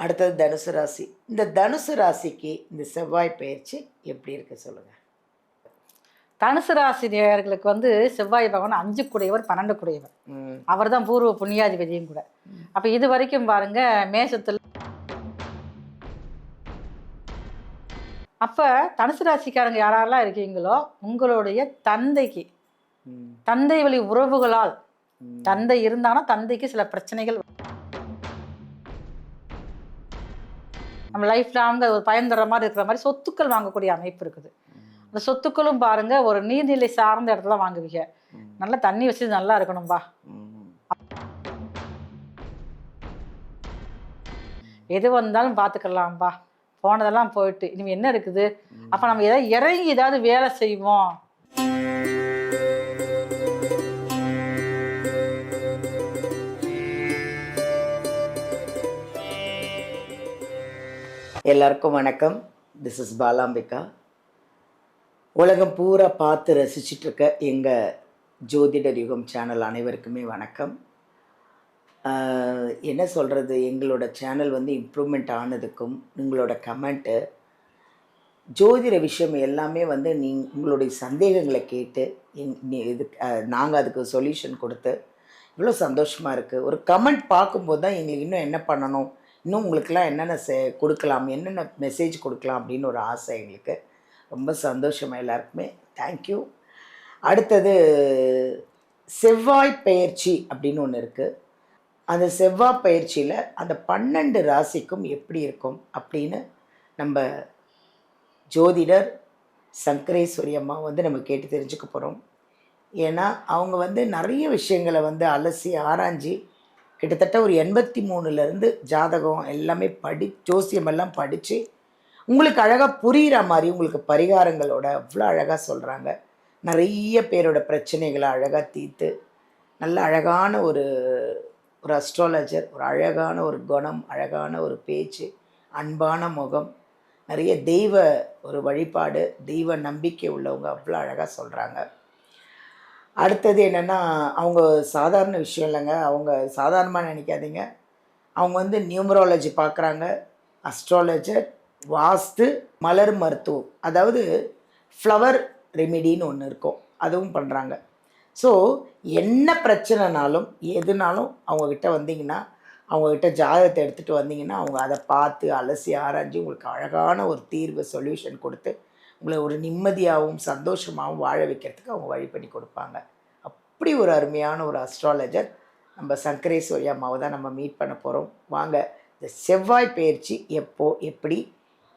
அடுத்தது தனுசு ராசி. இந்த தனுசு ராசிக்கு இந்த செவ்வாய் பயிற்சி எப்படி இருக்கு சொல்லுங்க. தனுசு ராசி நேயர்களுக்கு வந்து செவ்வாய் பகவான் 5 கூடையவர் 12 கூடையவர். அவர் தான் பூர்வ புண்ணியாதிபதியும் கூட. அப்போ இது வரைக்கும் பாருங்க மேஷத்தில். அப்போ தனுசு ராசிக்காரங்க யாரெல்லாம் இருக்கீங்களோ உங்களுடைய தந்தைக்கு தந்தை வழி உறவுகளால் தந்தை இருந்தாலும் தந்தைக்கு சில பிரச்சனைகள் நம்ம லைஃப் லாங்க ஒரு பயன் தர மாதிரி இருக்கிற மாதிரி சொத்துக்கள் வாங்கக்கூடிய அமைப்பு இருக்குது. அந்த சொத்துக்களும் பாருங்க ஒரு நீர்நிலை சார்ந்த இடத்துல வாங்குவீங்க. நல்லா தண்ணி வச்சு நல்லா இருக்கணும்பா. எது வந்தாலும் பார்த்துக்கலாம்பா. போனதெல்லாம் போயிட்டு இனிமே என்ன இருக்குது. அப்போ நம்ம ஏதாவது இறங்கி ஏதாவது வேலை செய்வோம். எல்லாருக்கும் வணக்கம். This is Balambika. உலகம் பூரா பார்த்து ரசிச்சுட்டு இருக்க எங்கள் ஜோதிடர் யுகம் சேனல் அனைவருக்குமே வணக்கம். என்ன சொல்கிறது, எங்களோட சேனல் வந்து இம்ப்ரூவ்மெண்ட் ஆனதுக்கும் உங்களோட கமெண்ட்டு ஜோதிட விஷயம் எல்லாமே வந்து உங்களுடைய சந்தேகங்களை கேட்டு நாங்கள் அதுக்கு சொல்யூஷன் கொடுத்து இவ்வளோ சந்தோஷமாக இருக்குது. ஒரு கமெண்ட் பார்க்கும்போது தான் எங்களுக்கு இன்னும் என்ன பண்ணணும், இன்னும் உங்களுக்கெல்லாம் என்னென்ன கொடுக்கலாம், என்னென்ன மெசேஜ் கொடுக்கலாம் அப்படின்னு ஒரு ஆசை எங்களுக்கு. ரொம்ப சந்தோஷமாக எல்லாருக்குமே தேங்க்யூ. அடுத்தது செவ்வாய் பயிற்சி அப்படின்னு ஒன்று இருக்குது. அந்த செவ்வாய் பயிற்சியில் அந்த 12 ராசிக்கும் எப்படி இருக்கும் அப்படின்னு நம்ம ஜோதிடர் சங்கரேஸ்வரி அம்மா வந்து நம்ம கேட்டு தெரிஞ்சுக்க போகிறோம். ஏன்னா அவங்க வந்து நிறைய விஷயங்களை வந்து அலசி ஆராய்ஞ்சி கிட்டத்தட்ட ஒரு 83லேருந்து ஜாதகம் எல்லாமே ஜோசியமெல்லாம் படித்து உங்களுக்கு அழகாக புரிகிற மாதிரி உங்களுக்கு பரிகாரங்களோட அவ்வளோ அழகாக சொல்கிறாங்க. நிறைய பேரோட பிரச்சனைகளை அழகாக தீர்த்து நல்ல அழகான ஒரு அஸ்ட்ராலஜர், ஒரு அழகான ஒரு குணம், அழகான ஒரு பேச்சு, அன்பான முகம், நிறைய தெய்வ ஒரு வழிபாடு, தெய்வ நம்பிக்கை உள்ளவங்க அவ்வளோ அழகாக சொல்கிறாங்க. அடுத்தது என்னென்னா, அவங்க சாதாரண விஷயம் இல்லைங்க. அவங்க சாதாரணமாக நினைக்காதீங்க. அவங்க வந்து நியூமராலஜி பார்க்குறாங்க, அஸ்ட்ராலஜர், வாஸ்து, மலர் மருத்துவம், அதாவது ஃப்ளவர் ரெமிடின்னு ஒன்று இருக்கும், அதுவும் பண்ணுறாங்க. ஸோ என்ன பிரச்சனைனாலும் எதுனாலும் அவங்கக்கிட்ட வந்தீங்கன்னா, அவங்கக்கிட்ட ஜாதகத்தை எடுத்துகிட்டு வந்தீங்கன்னா அவங்க அதை பார்த்து அலசி ஆராய்ஞ்சி உங்களுக்கு அழகான ஒரு தீர்வு சொல்யூஷன் கொடுத்து உங்களை ஒரு நிம்மதியாகவும் சந்தோஷமாகவும் வாழ வைக்கிறதுக்கு அவங்க வழி பண்ணி கொடுப்பாங்க. அப்படி ஒரு அருமையான ஒரு அஸ்ட்ராலஜர் நம்ம சங்கரேஸ்வரி அம்மாவை தான் நம்ம மீட் பண்ண போகிறோம். வாங்க, இந்த செவ்வாய் பயிற்சி எப்போ, எப்படி,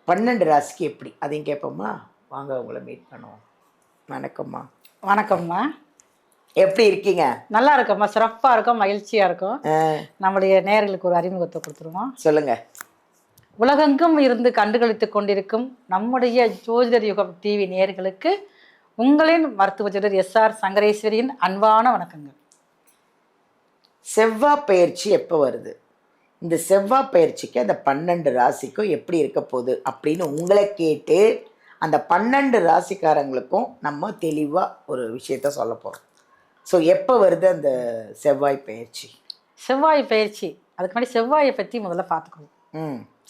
12 ராசிக்கு எப்படி, அதையும் கேட்போம்மா. வாங்க உங்களை மீட் பண்ணுவோம். வணக்கம்மா. வணக்கம்மா. எப்படி இருக்கீங்க? நல்லா இருக்கம்மா, சிறப்பாக இருக்கும், மகிழ்ச்சியாக இருக்கும். நம்முடைய நேயர்களுக்கு ஒரு அறிமுகத்தை கொடுத்துருவோம். சொல்லுங்கள். உலகெங்கும் இருந்து கண்டுகளித்து கொண்டிருக்கும் நம்முடைய ஜோதிடர் யுகம் டிவி நேயர்களுக்கு உங்களின் மருத்துவ ஜோதிடர் SR சங்கரேஸ்வரியின் அன்பான வணக்கங்கள். செவ்வாய் பயிற்சி எப்போ வருது, இந்த செவ்வாய் பயிற்சிக்கு அந்த 12 ராசிக்கும் எப்படி இருக்க போகுது அப்படின்னு உங்களை கேட்டு அந்த 12 ராசிக்காரங்களுக்கும் நம்ம தெளிவாக ஒரு விஷயத்த சொல்ல போகிறோம். ஸோ எப்போ வருது அந்த செவ்வாய் பயிற்சி? செவ்வாய் பயிற்சி அதுக்கு முன்னாடி செவ்வாயை பற்றி முதல்ல பார்த்துக்கணும்.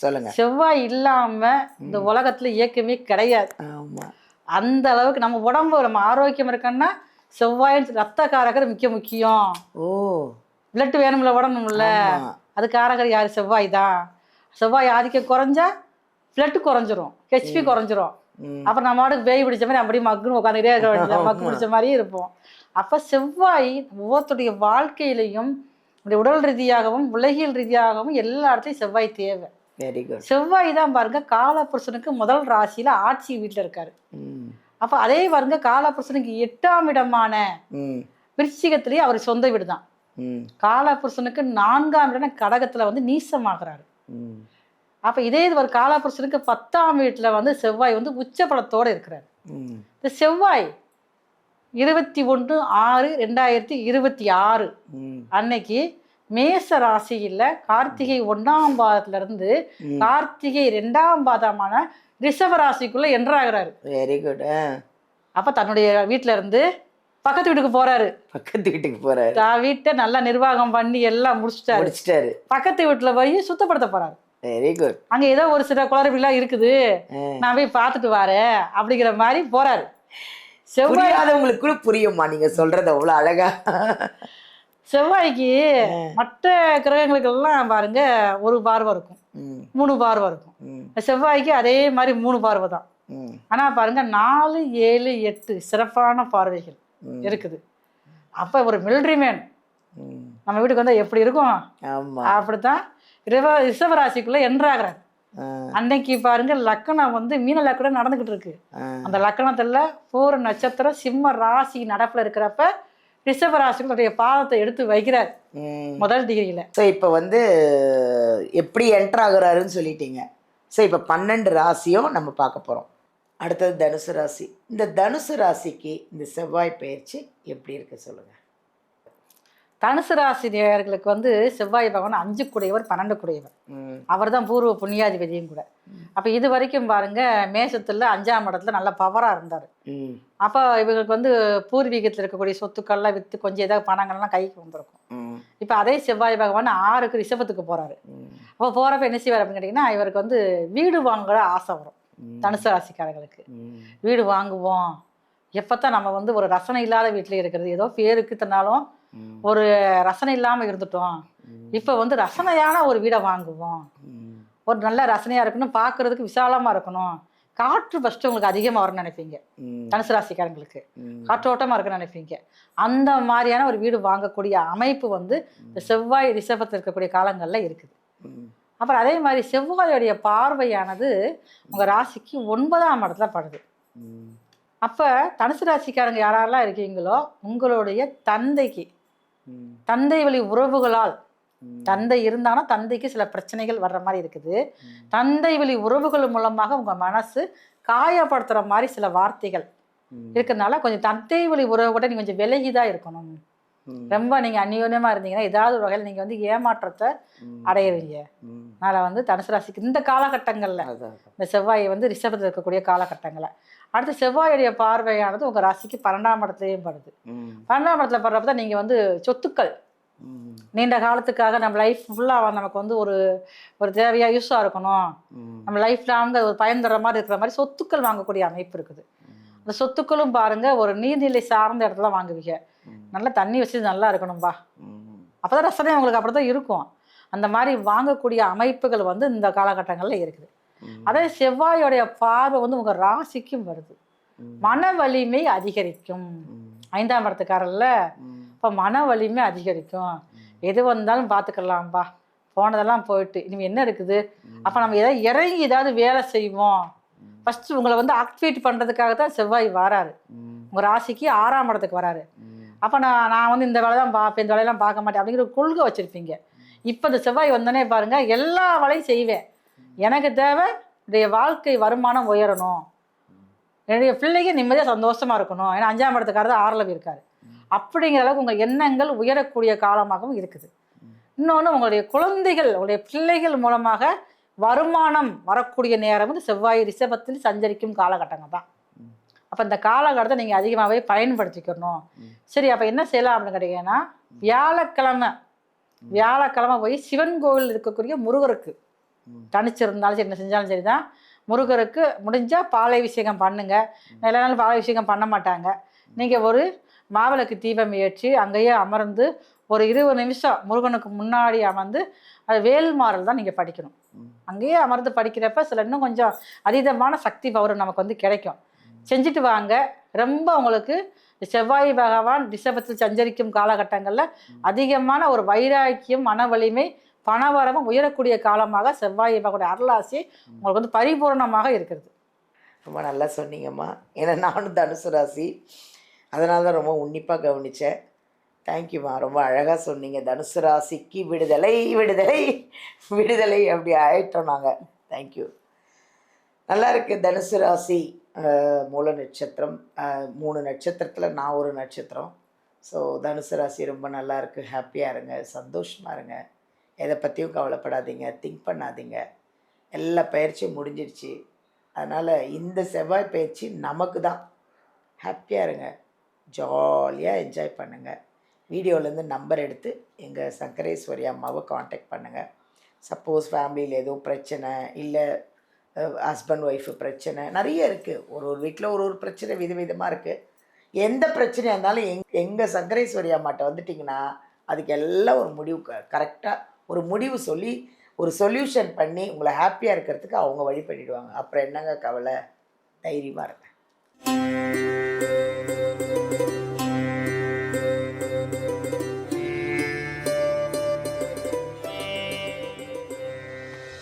சொல்லுங்க. செவ்வாய் இல்லாம இந்த உலகத்துல இயக்கமே கிடையாது. ஆமா. அந்த அளவுக்கு நம்ம உடம்பு நம்ம ஆரோக்கியம் இருக்கன்னா செவ்வாய் ரத்த காரகர் முக்கியம். ஓ, பிளட் வேணும்ல, உடம்புல. அது காரகர் யாரு? செவ்வாய் தான். செவ்வாய் ஆதிக்கம் குறைஞ்சா பிளட் குறைஞ்சிரும், ஹெச்பி குறைஞ்சிரும். அப்புறம் நம்ம வாட்டுக்கு பேய் பிடிச்ச மாதிரி அப்படியே மக்குன்னு உட்காந்துட்டே இருக்க வேண்டியது, மக்கு பிடிச்ச மாதிரியே இருப்போம். அப்ப செவ்வாய் ஒவ்வொருத்தருடைய வாழ்க்கையிலையும் உடல் ரீதியாகவும் உலகியல் ரீதியாகவும் எல்லா இடத்துலையும் செவ்வாய் தேவை. Very good. செவ்வாய் தான் பாருங்க காலபுருஷனுக்கு முதல் ராசியில ஆட்சி வீட்டுல இருக்காரு. அப்ப அதே பாருங்க காலபுருஷனுக்கு 8ஆம் இடமான விருச்சிகத்திலேயே அவர் சொந்த வீடு தான். காலபுருஷனுக்கு 4ஆம் இடம் கடகத்துல வந்து நீசமாகறாரு. அப்ப இதே இது ஒரு காலபுருஷனுக்கு 10ஆம் வீட்டுல வந்து செவ்வாய் வந்து உச்சபலத்தோட இருக்கிறாரு. இந்த செவ்வாய் 21/6/2026 அன்னைக்கு மேச ராசியில கார்த்திகை 1ஆம் பாதத்துல இருந்து கார்த்திகை 2ஆம் பாதமான ரிஷப ராசிக்குள்ள என்ட்ராகிறாரு. Very good. அப்ப தன்னுடைய வீட்டுல இருந்து பக்கத்து வீட்டுக்கு போறாரு. பக்கத்து வீட்டுக்கு போறாரு. வீட்டை நல்லா நிர்வாகம் பண்ணி எல்லாம் முடிச்சிட்டாரு. பக்கத்து வீட்டுல போய் சுத்தப்படுத்த போறாரு. Very good. அங்க ஏதோ ஒரு சில குளறுபடிலாம் இருக்குது, நான் போய் பார்த்துட்டு வரேன் அப்படிங்கிற மாதிரி போறாரு. செவ்வாய் புரியாதவங்களுக்கு கூட புரியுமா நீங்க சொல்றது அவ்வளோ அழகா? செவ்வாய்க்கு மற்ற கிரகங்களுக்கெல்லாம் பாருங்க ஒரு பார்வை இருக்கும், 3 பார்வை இருக்கும். செவ்வாய்க்கு அதே மாதிரி 3 பார்வை தான். ஆனா பாருங்க 4, 7, 8 சிறப்பான பார்வைகள் இருக்குது. அப்ப ஒரு மிலிட்ரி மேன் நம்ம வீட்டுக்கு வந்தா எப்படி இருக்கும், அப்படித்தான் ரிஷபராசிக்குள்ள என்ட்ராகிறார். அன்னைக்கு பாருங்க லக்கணம் வந்து மீன லக்கணம் நடந்துகிட்டு இருக்கு. அந்த லக்கணத்துல பூர நட்சத்திரம் சிம்ம ராசி நடப்புல இருக்கிறப்ப ரிஷபராசிகளுடைய பாதத்தை எடுத்து வைக்கிறார் முதல் டிகிரியில. ஸோ இப்போ வந்து எப்படி என்டர் ஆகுறாருன்னு சொல்லிட்டீங்க. ஸோ இப்போ 12 ராசியும் நம்ம பார்க்க போகிறோம். அடுத்தது தனுசு ராசி. இந்த தனுசு ராசிக்கு இந்த செவ்வாய் பயிற்சி எப்படி இருக்கு சொல்லுங்க. தனுசு ராசி நேயர்களுக்கு வந்து செவ்வாய் பகவான் 5 குடையவர் 12 குடையவர். அவர் தான் பூர்வ புண்ணியாதிபதியும் கூட. அப்போ இது வரைக்கும் பாருங்க மேஷத்துல 5ஆம் இடத்துல நல்ல பவரா இருந்தார். அப்போ இவங்களுக்கு வந்து பூர்வீகத்தில் இருக்கக்கூடிய சொத்துக்கள்லாம் விற்று கொஞ்சம் ஏதாவது பணங்கள்லாம் கைக்கு வந்திருக்கும். இப்போ அதே செவ்வாய் பகவான் 6க்கு ரிஷபத்துக்கு போறாரு. அப்போ போறப்ப என்ன செய்வார் அப்படின்னு கேட்டிங்கன்னா, இவருக்கு வந்து வீடு வாங்குற ஆசை வரும். தனுசு ராசிக்காரர்களுக்கு வீடு வாங்குவோம், எப்பத்தான் நம்ம வந்து ஒரு ரசனை இல்லாத வீட்டில் இருக்கிறது, ஏதோ பேருக்கு தன்னாலும் ஒரு ரசனை இல்லாம இருந்துட்டோம், இப்ப வந்து ரசனையான ஒரு வீடை வாங்குவோம், ஒரு நல்ல ரசனையா இருக்கணும், பாக்குறதுக்கு விசாலமா இருக்கணும், காற்று ஃபர்ஸ்ட் உங்களுக்கு அதிகமா வரும்னு நினைப்பீங்க. தனுசு ராசிக்காரங்களுக்கு காற்றோட்டமா இருக்குன்னு நினைப்பீங்க. அந்த மாதிரியான ஒரு வீடு வாங்கக்கூடிய அமைப்பு வந்து இந்த செவ்வாய் ரிஷபத்தில் இருக்கக்கூடிய காலங்கள்ல இருக்குது. அப்புறம் அதே மாதிரி செவ்வாயுடைய பார்வையானது உங்க ராசிக்கு 9ஆம் இடத்துல படுது. அப்ப தனுசு ராசிக்காரங்க யாரெல்லாம் இருக்கீங்களோ உங்களுடைய தந்தைக்கு தந்தை வழி உறவுகளால், தந்தை இருந்தாங்கன்னா தந்தைக்கு சில பிரச்சனைகள் வர்ற மாதிரி இருக்குது. தந்தை வழி உறவுகள் மூலமாக உங்க மனசு காயப்படுத்துற மாதிரி சில வார்த்தைகள் இருக்கிறதுனால கொஞ்சம் தந்தை வழி உறவு கூட நீங்க கொஞ்சம் விலகிதான் இருக்கணும். ரொம்ப நீங்க அந்யோன்யமா இருந்தீங்கன்னா ஏதாவது ஒரு வகையில் நீங்க வந்து ஏமாற்றத்தை அடையிறீங்க. அதனால வந்து தனுசு ராசிக்கு இந்த காலகட்டங்கள்ல இந்த செவ்வாயை வந்து ரிஷபத்தில் இருக்கக்கூடிய காலகட்டங்கள்ல அடுத்து செவ்வாயுடைய பார்வையானது உங்க ராசிக்கு 12ஆம் இடத்துலயும் படுது. 12ஆம் இடத்துல படுறப்ப தான் நீங்க வந்து சொத்துக்கள் நீண்ட காலத்துக்காக நம்ம லைஃப் ஃபுல்லா நமக்கு வந்து ஒரு தேவையா யூஸா இருக்கணும், நம்ம லைஃப் லாங்க ஒரு பயன் தர மாதிரி இருக்கிற மாதிரி சொத்துக்கள் வாங்கக்கூடிய அமைப்பு இருக்குது. அந்த சொத்துக்களும் பாருங்க ஒரு நீர்நிலை சார்ந்த இடத்துல வாங்குவீங்க. நல்லா தண்ணி வச்சு நல்லா இருக்கணும்பா, அப்பதான் ரசனை உங்களுக்கு அப்படிதான் இருக்கும். அந்த மாதிரி வாங்கக்கூடிய அமைப்புகள் வந்து இந்த காலகட்டங்கள்ல இருக்குது. அதே செவ்வாயோடைய பார்வை வந்து உங்க ராசிக்கும் வருது. மன வலிமை அதிகரிக்கும். 5ஆம் இடத்துக்காரர்ல இப்ப மன வலிமை அதிகரிக்கும். எது வந்தாலும் பார்த்துக்கலாம்பா, போனதெல்லாம் போயிட்டு இனிமே என்ன இருக்குது, அப்ப நம்ம ஏதாவது இறங்கி ஏதாவது வேலை செய்வோம். ஃபர்ஸ்ட் உங்களை வந்து ஆக்டிவேட் பண்றதுக்காக தான் செவ்வாய் வராரு. உங்க ராசிக்கு 6ஆம் இடத்துக்கு வராரு. அப்ப நான் வந்து இந்த வேலை தான் பார்ப்பேன், இந்த வேலையெல்லாம் பார்க்க மாட்டேன் அப்படிங்கிற ஒரு கொள்கை வச்சிருப்பீங்க. இப்ப இந்த செவ்வாய் வந்தோடனே பாருங்க எல்லா வேலையும் செய்வேன், எனக்கு தேவை என்னுடைய வாழ்க்கை வருமானம் உயரணும், என்னுடைய பிள்ளைங்க நிம்மதியாக சந்தோஷமா இருக்கணும், ஏன்னா 5ஆம் இடத்துக்காரர் 6ல் இருக்காரு. அப்படிங்கிற அளவுக்கு உங்கள் எண்ணங்கள் உயரக்கூடிய காலமாகவும் இருக்குது. இன்னொன்று உங்களுடைய குழந்தைகள் உங்களுடைய பிள்ளைகள் மூலமாக வருமானம் வரக்கூடிய நேரம் வந்து செவ்வாய் ரிஷபத்தில் சஞ்சரிக்கும் காலகட்டங்கள் தான். அப்போ இந்த காலகட்டத்தை நீங்கள் அதிகமாகவே பயன்படுத்திக்கணும். சரி, அப்போ என்ன செய்யலாம் அப்படின்னு கேட்டீங்கன்னா, வியாழக்கிழமை போய் சிவன் கோவில் இருக்கக்கூடிய முருகருக்கு தனிச்சிருந்தாலும் சரி என்ன செஞ்சாலும் சரிதான், முருகருக்கு முடிஞ்சா பாலை அபிஷேகம் பண்ணுங்க. எல்லா நாளும் பாலை அபிஷேகம் பண்ண மாட்டாங்க. நீங்கள் ஒரு மாவிளக்கு தீபம் ஏற்றி அங்கேயே அமர்ந்து ஒரு 20 நிமிஷம் முருகனுக்கு முன்னாடி அமர்ந்து அது வேல்மாறல் தான் நீங்கள் படிக்கணும். அங்கேயே அமர்ந்து படிக்கிறப்ப சில இன்னும் கொஞ்சம் அதீதமான சக்தி பவர் நமக்கு வந்து கிடைக்கும். செஞ்சுட்டு வாங்க. ரொம்ப உங்களுக்கு செவ்வாய் பகவான் ரிஷபத்தில் சஞ்சரிக்கும் காலகட்டங்களில் அதிகமான ஒரு வைராக்கியம், மன வலிமை, பணவரமும் உயரக்கூடிய காலமாக செவ்வாய் பகவானுடைய அருளாசி உங்களுக்கு வந்து பரிபூர்ணமாக இருக்கிறது. ரொம்ப நல்லா சொன்னீங்கம்மா. ஏன்னா நானும் தனுசு ராசி, அதனால தான் ரொம்ப உன்னிப்பாக கவனித்தேன். தேங்க்யூம்மா, ரொம்ப அழகாக சொன்னீங்க. தனுசு ராசிக்கு விடுதலை விடுதலை விடுதலை அப்படி ஆயிட்டோம் நாங்கள். தேங்க்யூ. நல்லா இருக்குது. தனுசு ராசி மூல நட்சத்திரம், 3 நட்சத்திரத்தில் நான் ஒரு நட்சத்திரம். ஸோ தனுசு ராசி ரொம்ப நல்லா இருக்குது. ஹாப்பியாக இருங்க, சந்தோஷமாக இருங்க, எதை பற்றியும் கவலைப்படாதீங்க, திங்க் பண்ணாதீங்க. எல்லா பயிற்சியும் முடிஞ்சிடுச்சு. அதனால் இந்த செவ்வாய் பயிற்சி நமக்கு தான். ஹாப்பியாக இருங்க, ஜாலியாக என்ஜாய் பண்ணுங்கள். வீடியோலேருந்து நம்பர் எடுத்து எங்கள் சங்கரேஸ்வரி அம்மாவை காண்டாக்ட் பண்ணுங்கள். சப்போஸ் ஃபேமிலியில் ஏதோ பிரச்சனை, இல்லை ஹஸ்பண்ட் ஒய்ஃபு பிரச்சனை நிறைய இருக்குது. ஒரு வீட்டில் ஒரு பிரச்சனை விதவிதமாக இருக்குது. எந்த பிரச்சனையாக இருந்தாலும் எங்கள் சங்கரேஸ்வரி அம்மாட்ட வந்துட்டிங்கன்னா அதுக்கு எல்லாம் ஒரு முடிவு கரெக்டாக ஒரு முடிவு சொல்லி ஒரு சொல்யூஷன் பண்ணி உங்களை ஹாப்பியாக இருக்கிறதுக்கு அவங்க வழி பண்ணிடுவாங்க. அப்புறம் என்னங்க கவலை, தைரியமாக இருங்க.